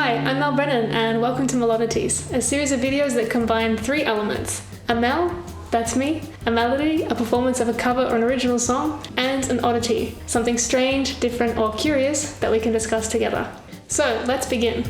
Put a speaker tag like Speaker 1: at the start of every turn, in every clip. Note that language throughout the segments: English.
Speaker 1: Hi, I'm Brennan and welcome to Meloddities, a series of videos that combine three elements: a mel, that's me, a melody, a performance of a cover or an original song, and an oddity, something strange, different or curious that we can discuss together. So let's begin.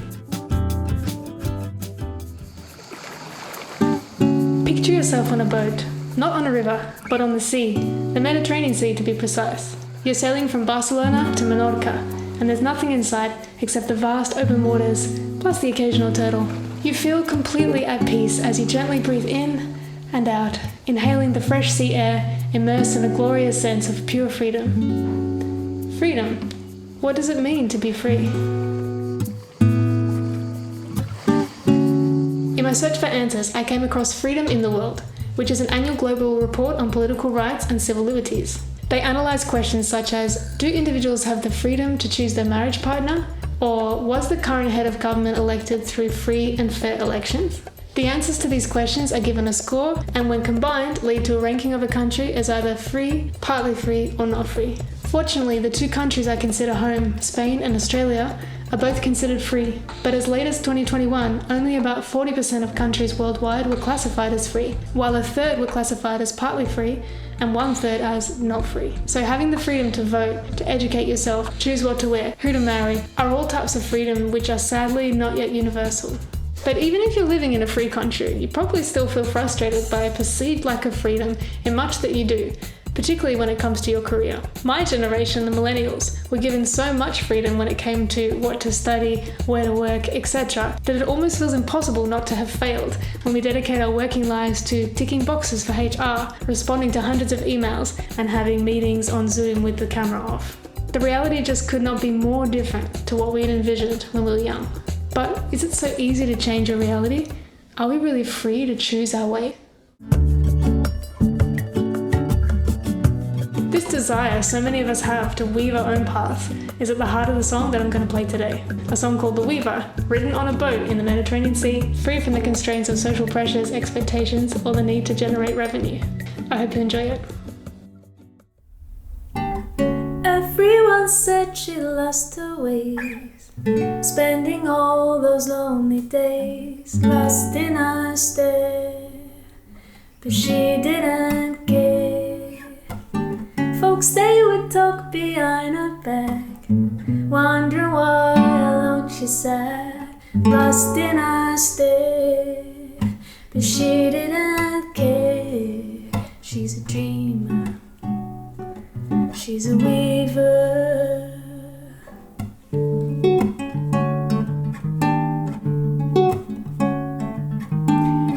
Speaker 1: Picture yourself on a boat, not on a river, but on the sea, the Mediterranean Sea to be precise. You're sailing from Barcelona to Menorca, and there's nothing in sight except the vast open waters, plus the occasional turtle. You feel completely at peace as you gently breathe in and out, inhaling the fresh sea air, immersed in a glorious sense of pure freedom. Freedom. What does it mean to be free? In my search for answers, I came across Freedom in the World, which is an annual global report on political rights and civil liberties. They analyse questions such as, do individuals have the freedom to choose their marriage partner? Or was the current head of government elected through free and fair elections? The answers to these questions are given a score, and when combined lead to a ranking of a country as either free, partly free, or not free. Fortunately, the two countries I consider home, Spain and Australia, are both considered free, but as late as 2021, only about 40% of countries worldwide were classified as free, while a third were classified as partly free, and 1/3 as not free. So having the freedom to vote, to educate yourself, choose what to wear, who to marry, are all types of freedom which are sadly not yet universal. But even if you're living in a free country, you probably still feel frustrated by a perceived lack of freedom in much that you do, particularly when it comes to your career. My generation, the millennials, were given so much freedom when it came to what to study, where to work, etc., that it almost feels impossible not to have failed when we dedicate our working lives to ticking boxes for HR, responding to hundreds of emails, and having meetings on Zoom with the camera off. The reality just could not be more different to what we had envisioned when we were young. But is it so easy to change your reality? Are we really free to choose our way? This desire so many of us have to weave our own path is at the heart of the song that I'm going to play today. A song called The Weaver, written on a boat in the Mediterranean Sea, free from the constraints of social pressures, expectations, or the need to generate revenue. I hope you enjoy it.
Speaker 2: Everyone said she lost her ways, spending all those lonely days lost in her stare, but she didn't care. Folks, they would talk behind her back, wondering why alone she sat, lost in her stare, but she didn't care. She's a dreamer, she's a weaver.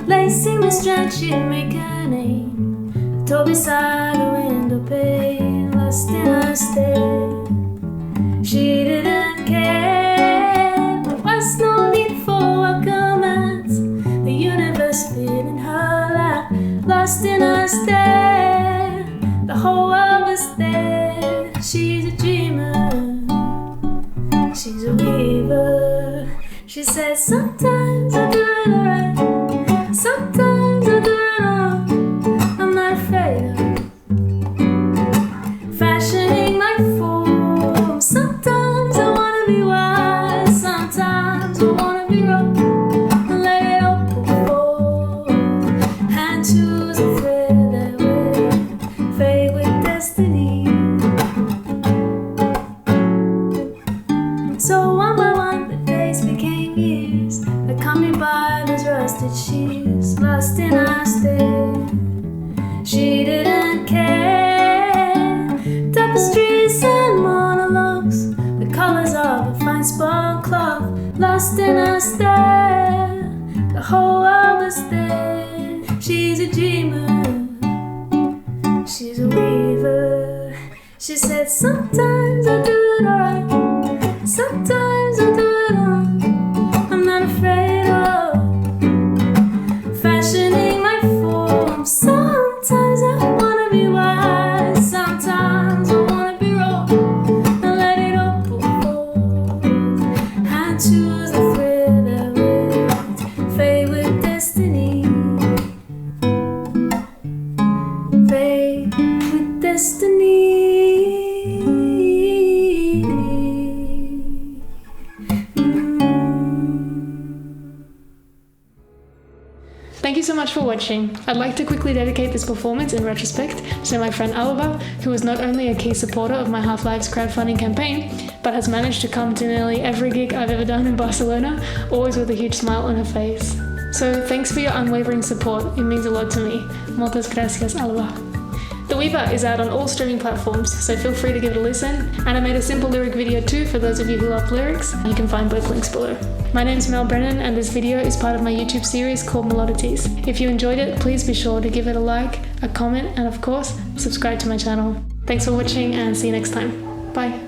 Speaker 2: Lacing the strand, she'd make her name, tore beside a window pane, lost in her stare. She didn't care, there was no need for commands. The universe fit in her lap, lost in her stare. The whole world was there. She's a dreamer, she's a weaver. She said, sometimes I do it alright, sometimes I do it wrong. I'm not afraid of fashioning my form. Sometimes I wanna be wise, sometimes I wanna be wrong. And let it all pour forth and choose a thread that will fade with destiny. So one by one the days became years, that caught me by those rusted shears, lost in our stare. She didn't care. Tapestries and monologues, the colors of a fine spun cloth, lost in our stare. The whole world was there. She's a dreamer, she's a weaver. She said, sometimes I do it alright, sometimes I do it wrong. I'm not afraid of fashioning my form. Sometimes I wanna be wise, sometimes I wanna be wrong. And let it all pour forth and choose the thread that will fade with destiny. Fade with destiny.
Speaker 1: so much for watching. I'd like to quickly dedicate this performance in retrospect to my friend Alba, who was not only a key supporter of my Half-Lives crowdfunding campaign, but has managed to come to nearly every gig I've ever done in Barcelona, always with a huge smile on her face. So thanks for your unwavering support, it means a lot to me. Moltes gracias, Alba. The Weaver is out on all streaming platforms, so feel free to give it a listen, and I made a simple lyric video too for those of you who love lyrics. You can find both links below. My name's Mel Brennan, and this video is part of my YouTube series called Meloddities. If you enjoyed it, please be sure to give it a like, a comment, and of course, subscribe to my channel. Thanks for watching, and see you next time. Bye.